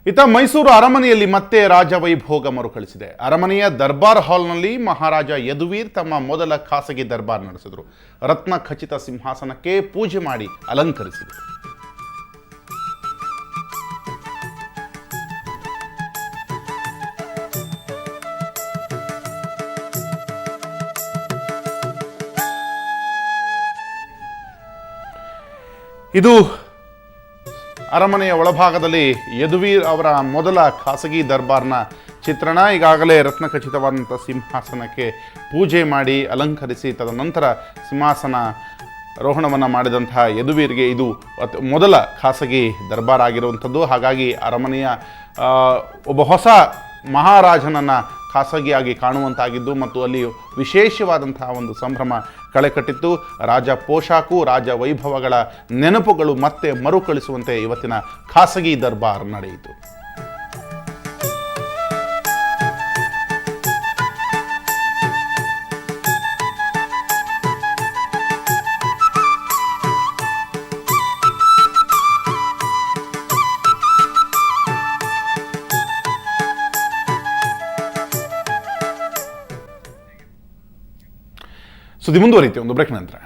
ಇತ್ತ ಮೈಸೂರು ಅರಮನೆಯಲ್ಲಿ ಮತ್ತೆ ರಾಜವೈಭೋಗ ಮರುಕಳಿಸಿದೆ. ಅರಮನೆಯ ದರ್ಬಾರ್ ಹಾಲ್ನಲ್ಲಿ ಮಹಾರಾಜ ಯದುವೀರ್ ತಮ್ಮ ಮೊದಲ ಖಾಸಗಿ ದರ್ಬಾರ್ ನಡೆಸಿದರು. ರತ್ನ ಖಚಿತ ಸಿಂಹಾಸನಕ್ಕೆ ಪೂಜೆ ಮಾಡಿ ಅಲಂಕರಿಸಿದರು. ಇದು ಅರಮನೆಯ ಒಳಭಾಗದಲ್ಲಿ ಯದುವೀರ್ ಅವರ ಮೊದಲ ಖಾಸಗಿ ದರ್ಬಾರ್ನ ಚಿತ್ರಣ. ಈಗಾಗಲೇ ರತ್ನಖಚಿತವಾದಂಥ ಸಿಂಹಾಸನಕ್ಕೆ ಪೂಜೆ ಮಾಡಿ ಅಲಂಕರಿಸಿ ತದನಂತರ ಸಿಂಹಾಸನ ರೋಹಣವನ್ನು ಮಾಡಿದಂತಹ ಯದುವೀರ್ಗೆ ಇದು ಮೊದಲ ಖಾಸಗಿ ದರ್ಬಾರ್ ಆಗಿರುವಂಥದ್ದು. ಹಾಗಾಗಿ ಅರಮನೆಯ ಒಬ್ಬ ಹೊಸ ಮಹಾರಾಜನನ್ನು ಖಾಸಗಿಯಾಗಿ ಕಾಣುವಂತಾಗಿದ್ದು ಮತ್ತು ಅಲ್ಲಿ ವಿಶೇಷವಾದಂತಹ ಒಂದು ಸಂಭ್ರಮ ಕಳೆಕಟ್ಟಿತ್ತು. ರಾಜ ಪೋಷಾಕು, ರಾಜ ವೈಭವಗಳ ನೆನಪುಗಳು ಮತ್ತೆ ಮರುಕಳಿಸುವಂತೆ ಇವತ್ತಿನ ಖಾಸಗಿ ದರ್ಬಾರ್ ನಡೆಯಿತು. ಸುದ್ದಿ ಮುಂದುವರಿಯುತ್ತೆ ಒಂದು ಬ್ರೇಕ್ ನಂತರ.